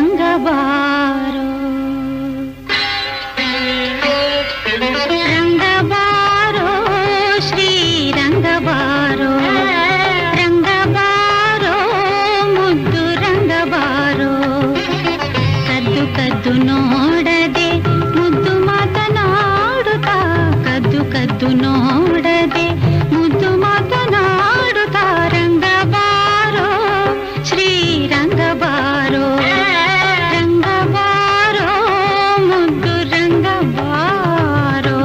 ಶ್ರೀರಂಗಬಾರೋ ರಂಗಬಾರೋ ಶ್ರೀರಂಗಬಾರೋ ರಂಗಬಾರೋ ಮುದ್ದು ರಂಗಬಾರೋ ಕದ್ದು ಕದ್ದು ನೋಡದೆ ಮುದ್ದು ಮಾತನಾಡುತ್ತಾ ಕದ್ದು ಕದ್ದು ನೋಡದೆ ಮುದ್ದು ಮಾತನಾಡುತ್ತಾ ರಂಗಬಾರೋ ಶ್ರೀರಂಗಬಾರೋ ರಂಗಬಾರೋ ಮುದ್ದು ರಂಗಬಾರೋ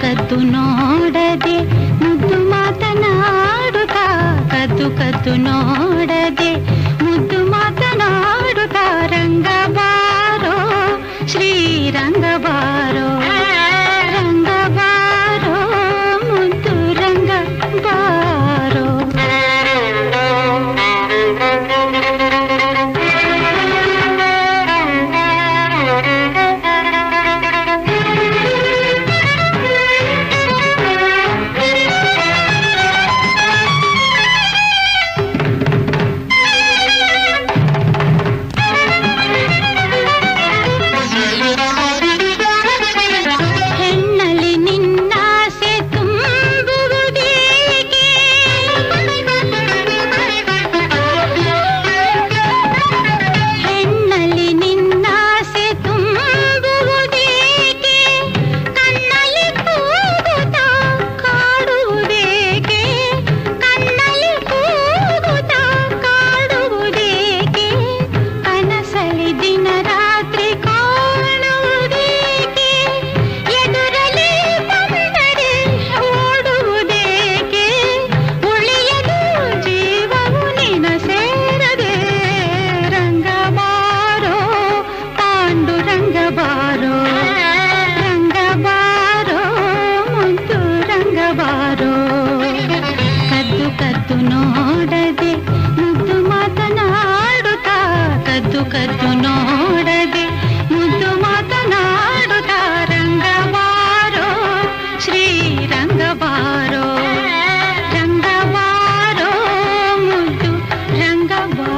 ಕದ್ದು ನೋಡದೆ ಮುದ್ದು ಮಾತನಾಡುತ್ತಾ ಕದ್ದು ಕದ್ದು ನೋಡದೆ ಮುದ್ದು ಮಾತನಾಡುತ್ತಾ ರಂಗಬಾರೋ ಶ್ರೀರಂಗಬಾರೋ ರಂಗಬಾರೋ ಮುದ್ದು ರಂಗಬಾರೋ ಕದ್ದು ನೋಡದೆ ಮುದ್ದು ಮಾತನಾಡುತ್ತಾ ಕದ್ದು ಕದ್ದು ನೋಡದೆ ಮುದ್ದು ಮಾತನಾಡುತ್ತಾ ರಂಗಬಾರೋ ಶ್ರೀರಂಗಬಾರೋ ರಂಗಬಾರೋ ಮುದ್ದು ರಂಗಬಾರೋ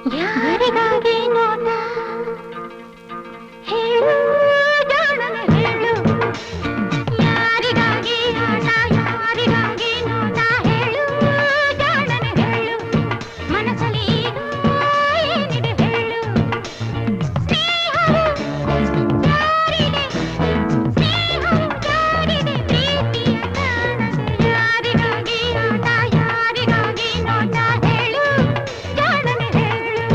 ಯಾರಿಗಾಗಿ ನೋಟ ಹೇಳು ಜಾಣನೆ ಹೇಳು ಯಾರಿಗಾಗಿ ಆಟ ಯಾರಿಗಾಗಿ ನೋಟ ಹೇಳು ಜಾಣನೆ ಹೇಳು ಮನಸ್ಸಲ್ಲಿ ಈಗ ಏನಿದೆ ಹೇಳು ಸ್ನೇಹವು ಜಾರಿದೆ ಪ್ರೀತಿಯ ಕಾಣದೆ ಯಾರಿಗಾಗಿ ಆಟ ಯಾರಿಗಾಗಿ ನೋಟ ಹೇಳು ಜಾಣನೆ ಹೇಳು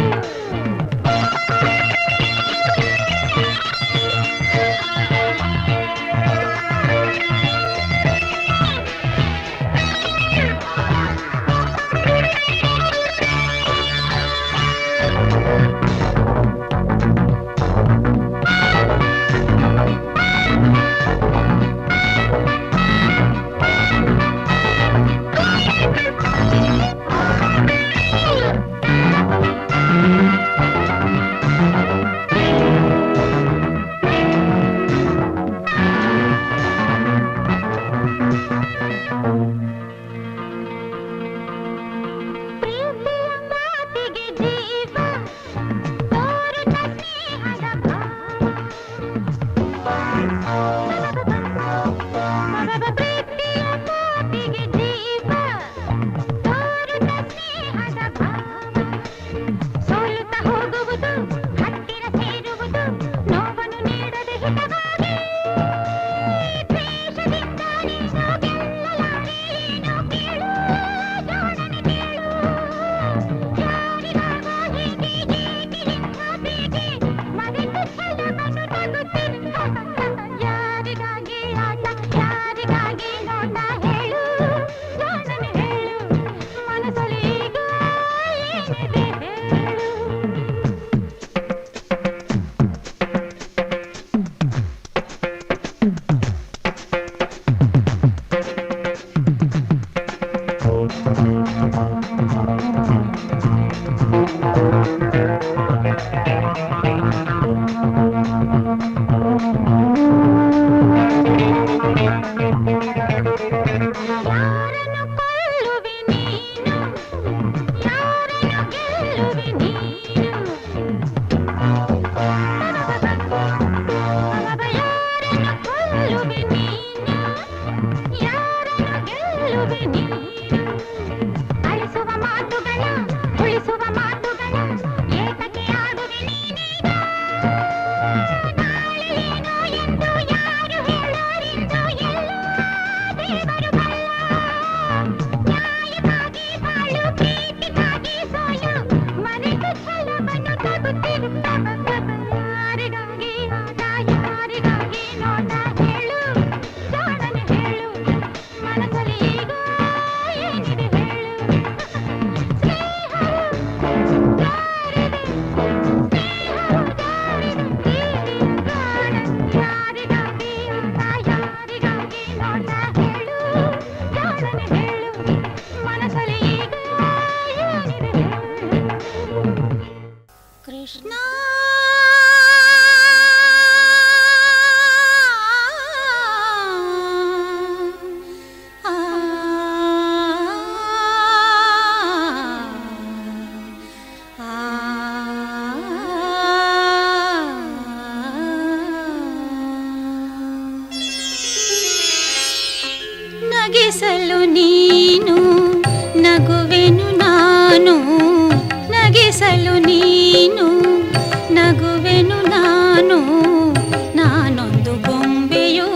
ಯಾರನ್ನು ಕೊಲ್ಲುವೆ ನೀನು, ಯಾರನ್ನು ಗೆಲ್ಲುವೆ ನೀನು, ಯಾರನ್ನು ಕೊಲ್ಲುವೆ ನೀನು, ಯಾರನ್ನು ಗೆಲ್ಲುವೆ ನೀನು. ಅಳಿಸುವ ಮಾತುಗಳ, ಉಳಿಸುವ ಮಾತುಗಳ ಏತಕ್ಕೆ ಆಡುವೆ ನೀನೀಗ. ನಾಳೆ ಏನೋ ಎಂದು ಯಾರು ಹೇಳೋರೆಂದು ಎಲ್ಲ ದೇವರು ಬಲ್ಲ. ನ್ಯಾಯಕ್ಕಾಗಿ ಬಾಳು, ಪ್ರೀತಿಗಾಗಿ ಸೋಲು, ಮರೆತು ಛಲವನ್ನು ತಗುತ್ತಿರುತ್ತವ. ಯಾರಿಗಾಗಿ ಆಟ, ಯಾರಿಗಾಗಿ ನೋಟ, ಹೇಳು ಜಾಣನೆ ಹೇಳು, ಮನಸ್ಸಲ್ಲಿ ಈಗ ಏನಿದೆ ಹೇಳು. ಸ್ನೇಹವು ಜಾರಿದೆ, ಸ್ನೇಹವು ಜಾರಿದೆ, ಪ್ರೀತಿಯ ಗಾಢ. ಯಾರಿಗಾಗಿ ಆಟ, ಯಾರಿಗಾಗಿ ನೋಟ, ಹೇಳು ಜಾಣನೆ ಹೇಳು, ಮನಸ್ಸಲ್ಲಿ ಈಗ ಏನಿದೆ ಹೇಳು. ಕೃಷ್ಣ ನಗಿಸಲು ನೀನು, ನಗುವೆನು ನಾನು, ನಗಿಸಲು ನೀನು, ನಗುವೆನು ನಾನು. ನಾನೊಂದು ಗೊಂಬೆಯು,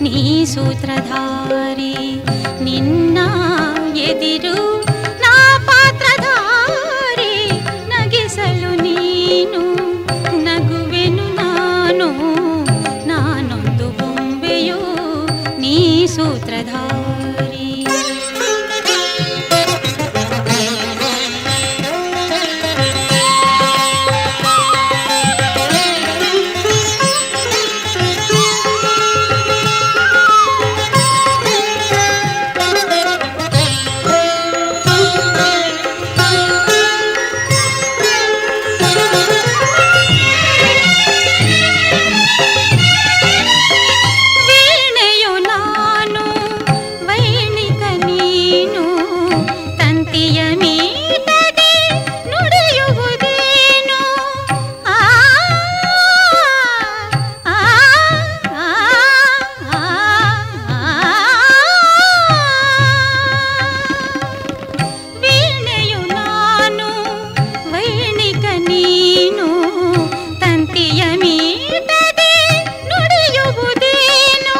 ನೀ ಸೂತ್ರಧಾರಿ, ನಿನ್ನ ಎದಿರು ನಾ ಪಾತ್ರಧಾರಿ. ನಗಿಸಲು ನೀನು, ನಗುವೆನು ನಾನು, ನಾನೊಂದು ಗೊಂಬೆಯು, ನೀ ಸೂತ್ರಧಾರಿ. ವೀಣೆಯು ನಾನು, ವೈಣಿಕ ನೀನು, ತಂತಿಯ ಮೀಟದೆ ನುಡಿಯುವುದೇನು. ಆ ಆ ಆ ಆ ವೀಣೆಯು ನಾನು, ವೈಣಿಕ ನೀನು, ತಂತಿಯ ಮೀಟದೆ ನುಡಿಯುವುದೇನು.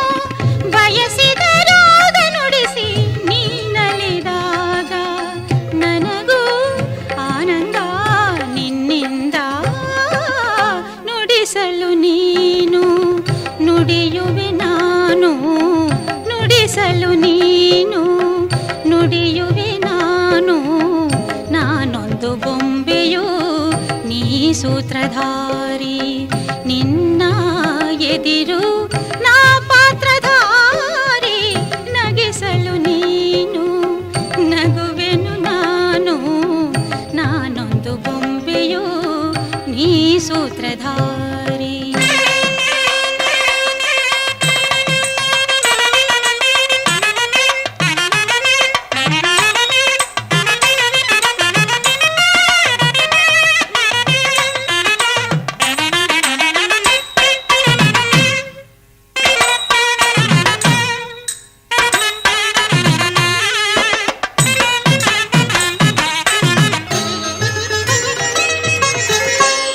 ಬಯಸಿದ ರಾಗ ನುಡಿಸಿ ನೀನಲಿದಾಗ ನನಗೂ ಆನಂದ ನಿನ್ನಿಂದ. ನುಡಿಸಲು ನೀನು, ನುಡಿಯುವೆ ನಾನು, ನುಡಿಸಲು ನೀನು, ನುಡಿಯುವೆ ನಾನು. ನಾನೊಂದು ಗೊಂಬೆಯು, ನೀ ಸೂತ್ರಧಾರಿ, ನಿನ್ನ ಎದಿರು ನಾ ಪಾತ್ರಧಾರಿ. ನಗಿಸಲು ನೀನು, ನಗುವೆನು ನಾನು, ನಾನೊಂದು ಗೊಂಬೆಯು, ನೀ ಸೂತ್ರಧಾರಿ.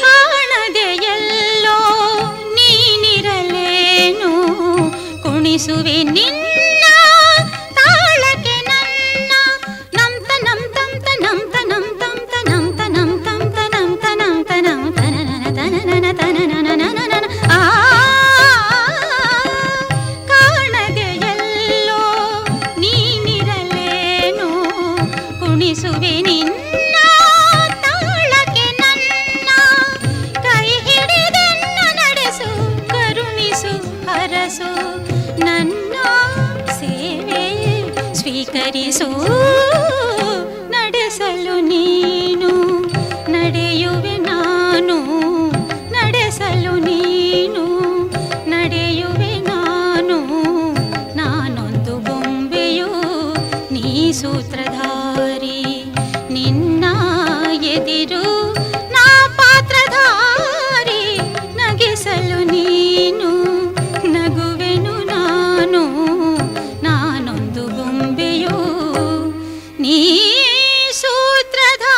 ಕಾಣದೆ ಎಲ್ಲೋ ನೀನಿರಲೇನು, ಕುಣಿಸುವೆ ನಿನ್ನ ತಾಳಕ್ಕೆ ನನ್ನ. ನಂತ ನಂತಂತ ನಂತ ನಂತಂತ ನಂತ ನಂತಂತ ನಂತ ನಂತ ನಂತ ನನ ತನನನ ತನನನ. ಆ ಕಾಣದೆ ಎಲ್ಲೋ ನೀನಿರಲೇನು, ಕುಣಿಸುವೆ ನಿನ್ನ ತಾಳಕ್ಕೆ ನನ್ನ. ಕೈ ಹಿಡಿದೆನ್ನ ನಡೆಸು, ಕರುಣಿಸು ಹರಸು, ನನ್ನ ಸೇವೆ ಸ್ವೀಕರಿಸು. ನಡೆಸಲು ನೀನು ನಡೆಯುವೆ ನಾನು ನಡೆಸಲು ನೀನು ನಡೆಯುವೆ ನಾನು ನಾನೊಂದು ಬೊಂಬೆಯು ನೀ ಸೂತ್ರಧಾರಿ ನಿನ್ನ ಎದಿರು ನಾ ಪಾತ್ರಧಾರಿ ನಗಿಸಲು ನೀನು ನಗುವೆನು ನಾನು ನಾನೊಂದು ಬೊಂಬೆಯು ನೀ ಸೂತ್ರಧಾರಿ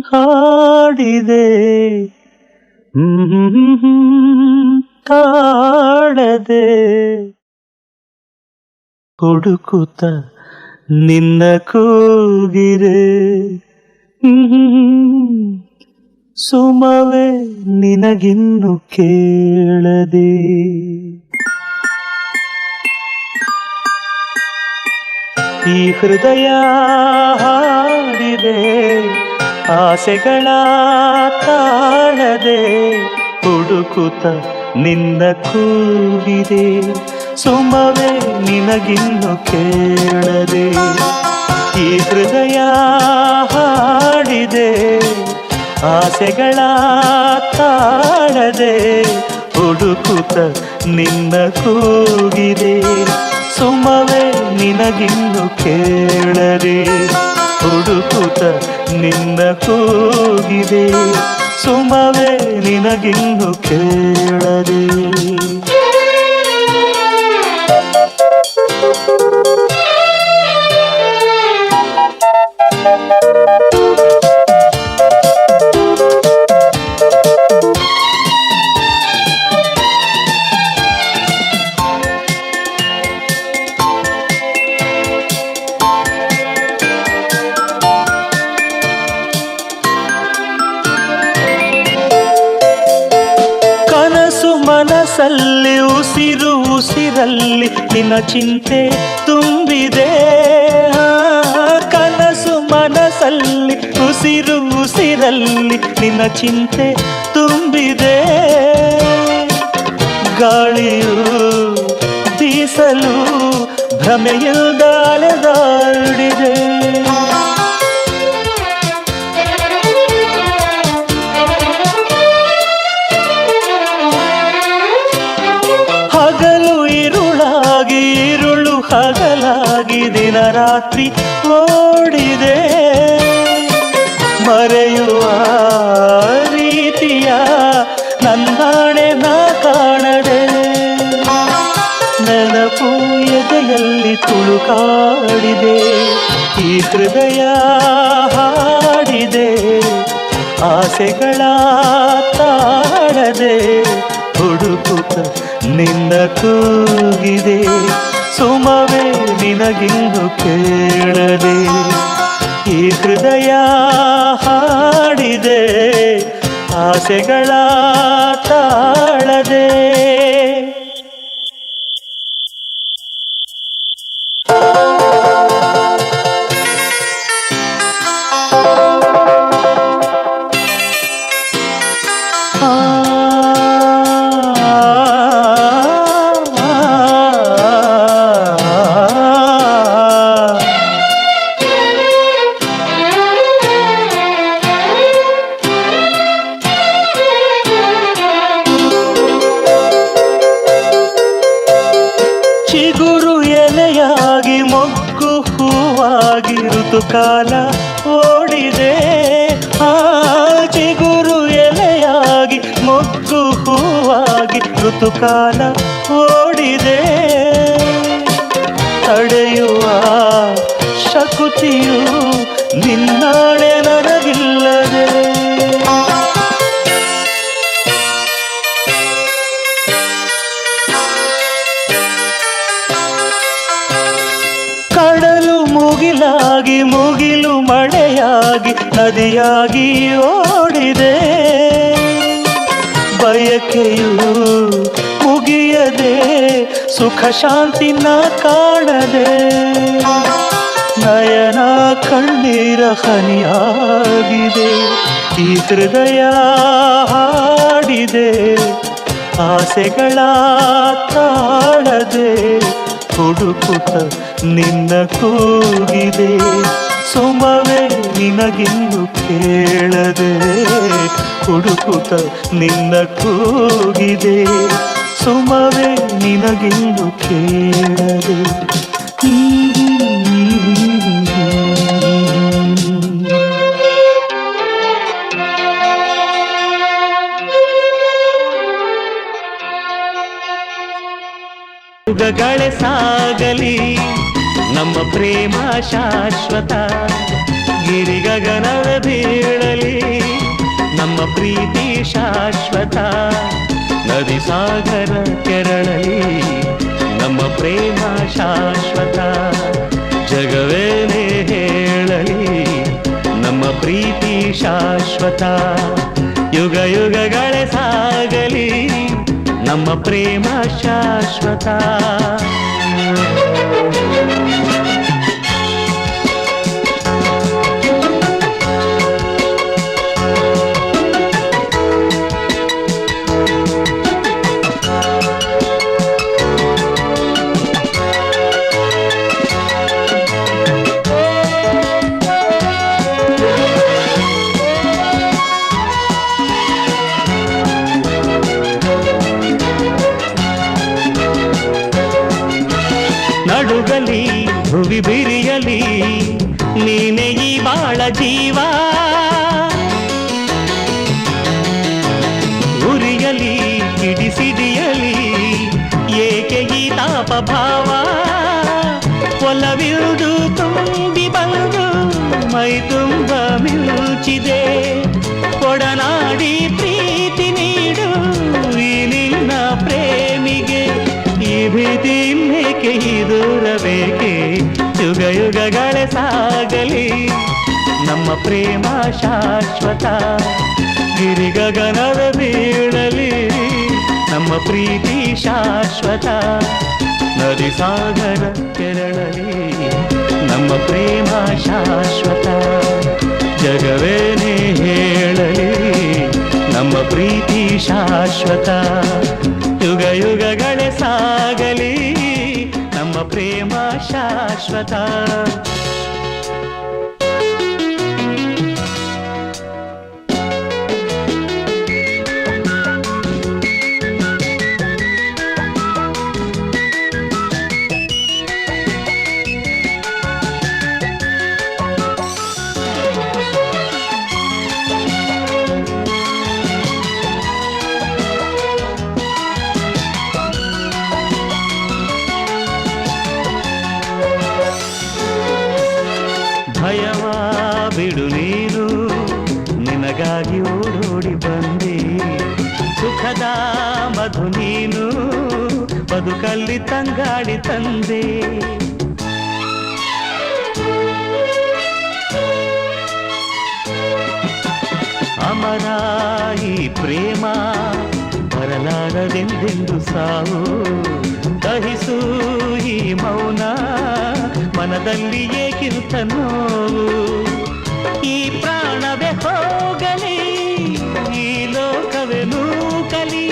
ಹಾಡಿದೆ ಕಾಡದೆ ಹುಡುಕುತ್ತ ನಿನ್ನ ಕೂಗಿರೆ ಸುಮವೇ ನಿನಗಿನ್ನು ಕೇಳದೆ. ಈ ಹೃದಯ ಹಾಡಿದೆ ಆಸೆಗಳ ತಾಳದೆ ಹುಡುಕುತ್ತ ನಿನ್ನ ಕೂಗಿದೆ ಸುಮವೇ ನಿನಗಿನ್ನು ಕೇಳದೆ. ಈ ಹೃದಯ ಹಾಡಿದೆ ಆಸೆಗಳ ತಾಳದೆ ಹುಡುಕುತ್ತ ನಿನ್ನ ಕೂಗಿದೆ ಸುಮವೇ ನಿನಗಿನ್ನು ಕೇಳದೆ. ಹುಡುಕುತ್ತ ನಿನ್ನ ಕೂಗಿದೆ ಸುಮವೇ ನಿನಗಿನ್ನು ಕೇಳದೆ. ಮನಸ್ಸಲ್ಲಿ ಉಸಿರು ಉಸಿರಲ್ಲಿ ನಿನ್ನ ಚಿಂತೆ ತುಂಬಿದೆ. ಕನಸು ಮನಸ್ಸಲ್ಲಿ ಉಸಿರು ಉಸಿರಲ್ಲಿ ನಿನ್ನ ಚಿಂತೆ ತುಂಬಿದೆ. ಗಾಳಿಯು ಬೀಸಲು ಭ್ರಮೆಯಿಂದ ಅಲೆದಾಡಿದೆ. ಹಗಲು ಇರುಳಾಗಿ ಇರುಳು ಹಗಲಾಗಿ ದಿನ ರಾತ್ರಿ ಓಡಿದೆ. ಮರೆಯುವ ರೀತಿಯ ನನ್ನಾಣೆ ನಾ ಕಾಣದೆ. ನೆನಪು ಎದೆಯಲ್ಲಿ ತುಳುಕಾಡಿದೆ. ಈ ಹೃದಯ ಹಾಡಿದೆ ಆಸೆಗಳ ತಾಳದೆ ಹುಡುಕುತ್ತ ನಿನ್ನ ಕೂಗಿದೆ ಸುಮವೇ ನಿನಗಿನ್ನು ಕೇಳದೆ. ಈ ಹೃದಯ ಹಾಡಿದೆ ಆಸೆಗಳ ತಾಳದೆ. ಚಿಗುರು ಎಲೆಯಾಗಿ ಮೊಗ್ಗು ಹೂವಾಗಿ ಋತುಕಾಲ ಓಡಿದೆ. ಚಿಗುರು ಎಲೆಯಾಗಿ ಮೊಗ್ಗು ಹೂವಾಗಿ ಋತುಕಾಲ ಓಡಿದೆ. ತಡೆಯುವ ಶಕುತಿಯು ನಿನ್ನಾಳೆ ನನಗಿಲ್ಲದೆ. ಕಡಲು ಮುಗಿಲಾಗಿ ಮುಗಿಲು ಮಳೆಯಾಗಿ ನದಿಯಾಗಿ ಓಡಿದೆ. ಬಯಕೆಯು ಮುಗಿಯದೆ ಸುಖ ಶಾಂತಿನ ಕಾಣದೆ. ನಯನ ಕಣ್ಣೀರ ಹನಿಯಾಗಿದೆ. ಈ ಹೃದಯ ಹಾಡಿದೆ ಆಸೆಗಳ ತಾಳದೆ ಹುಡುಕುತ್ತ ನಿನ್ನ ಕೂಗಿದೆ ಸುಮವೇ ನಿನಗಿನ್ನು ಕೇಳದೆ. ಹುಡುಕುತ್ತ ನಿನ್ನ ಕೂಗಿದೆ ಸುಮವೇ ನಿನಗಿನ್ನು ಕೇಳದೆ. ಯುಗಗಳೇ ಸಾಗಲಿ ನಮ್ಮ ಪ್ರೇಮ ಶಾಶ್ವತ. ಗಿರಿಗಗನದ ಬೀಳಲಿ ನಮ್ಮ ಪ್ರೀತಿ ಶಾಶ್ವತ ನದಿ ಸಾಗರ ಕೆರಳಲಿ ನಮ್ಮ ಪ್ರೇಮ ಶಾಶ್ವತ ಜಗವೇನೇ ಹೇಳಲಿ ನಮ್ಮ ಪ್ರೀತಿ ಶಾಶ್ವತ ಯುಗ ಯುಗಗಳೇ ಸಾಗಲಿ ನಮ್ಮ ಪ್ರೇಮ ಶಾಶ್ವತ ನಡುಗಲಿ ಭುವಿ ಬಿರಿಯಲಿ ನೀನೆ ಈ ಬಾಳ ಜೀವ ಉರಿಯಲಿ ಕಿಡಿಸಿಡಿಯಲಿ ಏಕೆ ಈ ತಾಪ ಭಾವ ಒಲವಿರುವುದು ತುಂಬಿ ಬಂದು ಮೈ ತುಂಬ ಮಿಂಚಿದೆ ಕೊಡನಾಡಿ ಪ್ರೀತಿ ನೀಡು ಈ ನಿನ್ನ ಪ್ರೇಮಿಗೆ ಈ ಭೀತಿ ಮೇಕೆ ಈ ದೂರಬೇಕೆ ಯುಗ ಯುಗಗಳೇ ಸಾಗಲಿ ನಮ್ಮ ಪ್ರೇಮ ಶಾಶ್ವತ ಗಿರಿಗಗನದ ಬೀಳಲಿ ನಮ್ಮ ಪ್ರೀತಿ ಶಾಶ್ವತ ನದಿ ಸಾಗರ ಕೆರಳಲಿ ನಮ್ಮ ಪ್ರೇಮ ಶಾಶ್ವತ ಜಗವೇನೇ ಹೇಳಲಿ ನಮ್ಮ ಪ್ರೀತಿ ಶಾಶ್ವತ ಯುಗ ಯುಗಗಳೇ ಸಾಗಲಿ ನಮ್ಮ ಪ್ರೇಮ ಶಾಶ್ವತ ಭಯವ ಬಿಡು ನೀನು ನಿನಗಾಗಿ ಓಡೋಡಿ ಬಂದೆ ಸುಖದ ಮಧು ನೀನು ಬದುಕಲ್ಲಿ ತಂಗಾಡಿ ತಂದೆ ಅಮರ ಈ ಪ್ರೇಮ ಬರಲಾರದೆಂದೆಂದು ಸಾವು ದಹಿಸು ಈ ಮೌನ ಮನದಲ್ಲಿ ಏಕಿರುತ್ತ ನೋವು ಈ ಪ್ರಾಣವೇ ಹೋಗಲಿ ಈ ಲೋಕವೇ ನೂಕಲಿ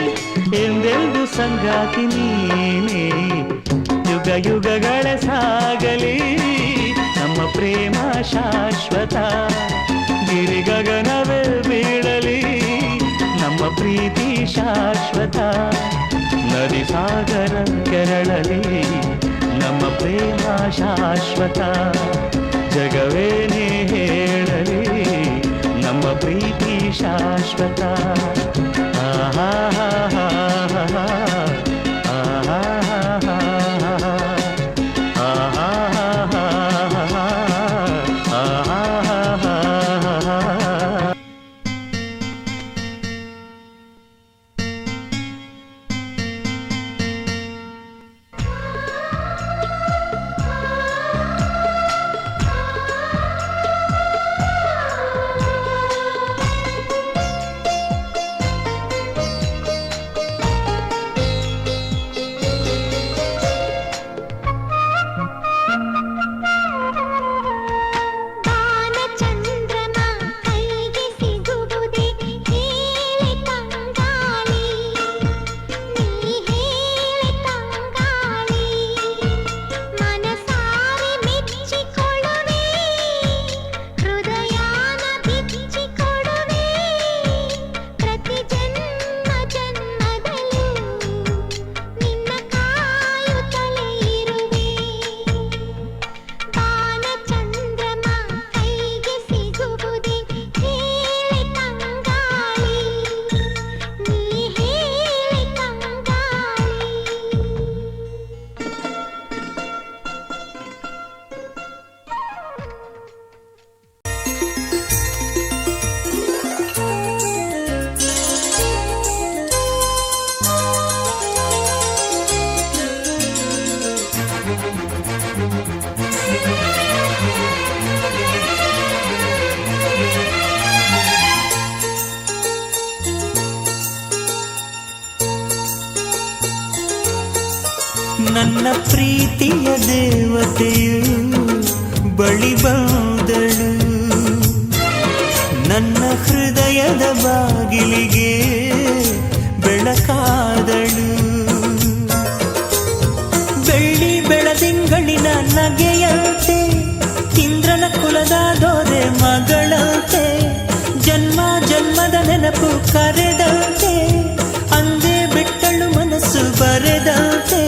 ಎಂದೆಂದು ಸಂಗಾತಿ ನೀನೇ ಯುಗ ಯುಗಗಳೇ ಸಾಗಲಿ ನಮ್ಮ ಪ್ರೇಮ ಶಾಶ್ವತ ಗಿರಿಗಗನವೇ ಬೀಳಲಿ ನಮ್ಮ ಪ್ರೀತಿ ಶಾಶ್ವತ ನದಿ ಸಾಗರ ಕೆರಳಲಿ ನಮ್ಮ ಪ್ರೇಮ ಶಾಶ್ವತ ಜಗವೇನೇ ಹೇಳಲಿ ನಮ್ಮ ಪ್ರೀತಿ ಶಾಶ್ವತ ಆಹಾ ನನ್ನ ಪ್ರೀತಿಯ ದೇವತೆಯು ಬಳಿ ಬಂದಳು, ನನ್ನ ಹೃದಯದ ಬಾಗಿಲಿಗೆ ಬೆಳಕಾದಳು. ಬೆಳ್ಳಿ ಬೆಳದಿಂಗಳಿನ ನಗೆಯಂತೆ, ಇಂದ್ರನ ಕುಲದ ದೊರೆ ಮಗಳಂತೆ, ಜನ್ಮ ಜನ್ಮದ ನೆನಪು ಕರೆದಂತೆ, ಅಂದೇ ಬಿಟ್ಟಳು ಮನಸ್ಸು ಬರೆದಂತೆ.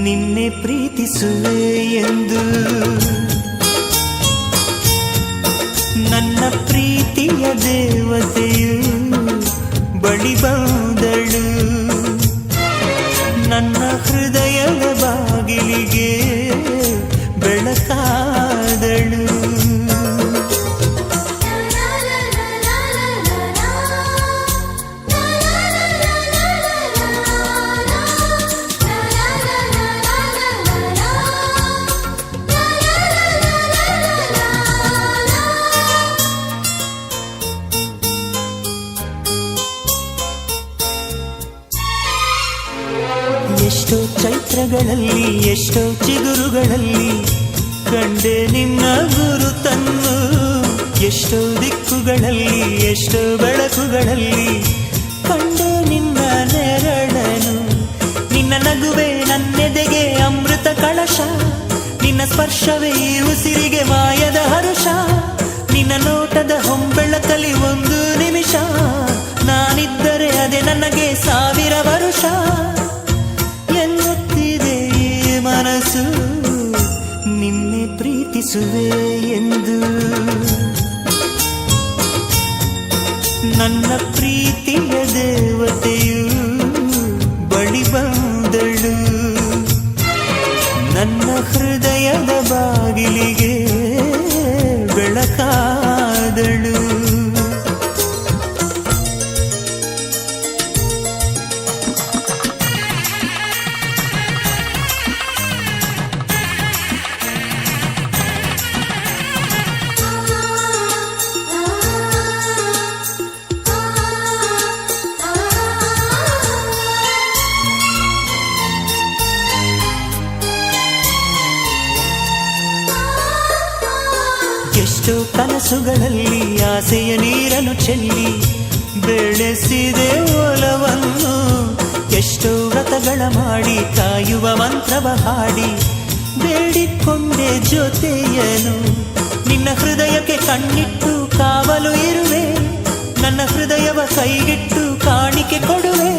ನಿನ್ನೆ ಪ್ರೀತಿಸುವೆ ಎಂದು ನನ್ನ ಪ್ರೀತಿಯ ದೇವತೆಯು ಬಳಿ ಬಂದಳು, ನನ್ನ ಹೃದಯದ ಬಾಗಿಲಿಗೆ ಬೆಳಕಾದಳು. ಎಷ್ಟೋ ಚೈತ್ರಗಳಲ್ಲಿ, ಎಷ್ಟೋ ಚಿಗುರುಗಳಲ್ಲಿ ಕಂಡೆ ನಿನ್ನ ಗುರುತನ್ನು, ಎಷ್ಟೋ ದಿಕ್ಕುಗಳಲ್ಲಿ, ಎಷ್ಟೋ ಬೆಳಕುಗಳಲ್ಲಿ ಕಂಡೆ ನಿನ್ನ ನೆರಳನು. ನಿನ್ನ ನಗುವೆ ನನ್ನೆದೆಗೆ ಅಮೃತ ಕಳಶ, ನಿನ್ನ ಸ್ಪರ್ಶವೇ ಈ ಉಸಿರಿಗೆ ಮಾಯದ ಹರುಷ. ನಿನ್ನ ನೋಟದ ಹೊಂಬೆಳಕಲಿ ಒಂದು ನಿಮಿಷ, ನಾನಿದ್ದರೆ ಅದೇ ನನಗೆ 1000 ವರುಷ. ಎನ್ನುತ್ತಿದೆ ಈ ಮನಸ್ಸು ನಿನ್ನೆ ಪ್ರೀತಿಸುವೆ ಎಂದು. ನನ್ನ ಪ್ರೀತಿಯ ದೇವತೆಯು ಬಳಿ ಬಂದಳು, ನನ್ನ ಹೃದಯದ ಬಾಗಿಲಿಗೆ ಬೆಳಕಾದಳು. ಎಷ್ಟೋ ಕನಸುಗಳಲ್ಲಿ ಆಸೆಯ ನೀರನ್ನು ಚೆಲ್ಲಿ ಬೆಳೆಸಿದೆ ಒಲವನ್ನು, ಎಷ್ಟೋ ವ್ರತಗಳ ಮಾಡಿ ಕಾಯುವ ಮಂತ್ರವ ಹಾಡಿ ಬೇಡಿಕೊಂಡೆ ಜೊತೆಯನು. ನಿನ್ನ ಹೃದಯಕ್ಕೆ ಕಣ್ಣಿಟ್ಟು ಕಾವಲು ಇರುವೆ, ನನ್ನ ಹೃದಯವ ಕೈಗಿಟ್ಟು ಕಾಣಿಕೆ ಕೊಡುವೆ.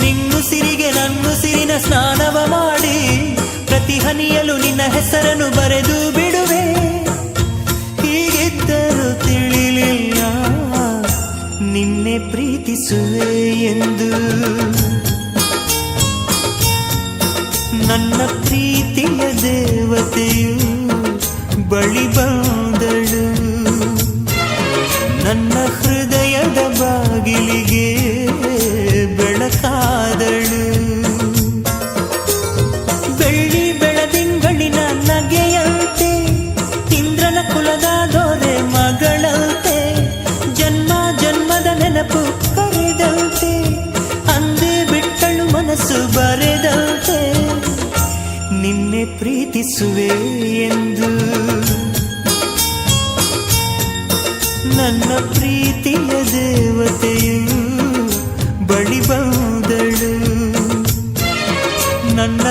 ನಿನ್ನುಸಿರಿಗೆ ನನ್ನುಸಿರಿನ ಸ್ನಾನವ ಮಾಡಿ ಪ್ರತಿ ಹನಿಯಲು ನಿನ್ನ ಹೆಸರನ್ನು ಬರೆದು ಬಿಡುವೆ. ಹೀಗಿದ್ದರೂ ತಿಳಿಲಿಲ್ಲ ನಿನ್ನೆ ಪ್ರೀತಿಸುವೆ ಎಂದು. ನನ್ನ ಪ್ರೀತಿಯ ದೇವತೆಯು ಬಳಿ ಬಂದಳು, ನನ್ನ ಹೃದಯದ ಬಾಗಿಲಿಗೆ ಬೆಳಕಾದಳು. ಬೆಳ್ಳಿ ಬೆಳದಿಂಗಳಿನ ನಗೆಯಂತೆ, ಇಂದ್ರನ ಕುಲದ ದೊರೆ ಮಗಳಂತೆ, ಜನ್ಮ ಜನ್ಮದ ನೆನಪು ಕರೆದಂತೆ, ಅಂದೇ ಬಿಟ್ಟಳು ಮನಸ್ಸು ಬರೆದಂತೆ. ನಿನ್ನೆ ಪ್ರೀತಿಸುವೆ ಎಂದು ನನ್ನ ಪ್ರೀತಿಯ ದೇವತೆಯು ಬಳಿ ಬಂದಳು, ನನ್ನ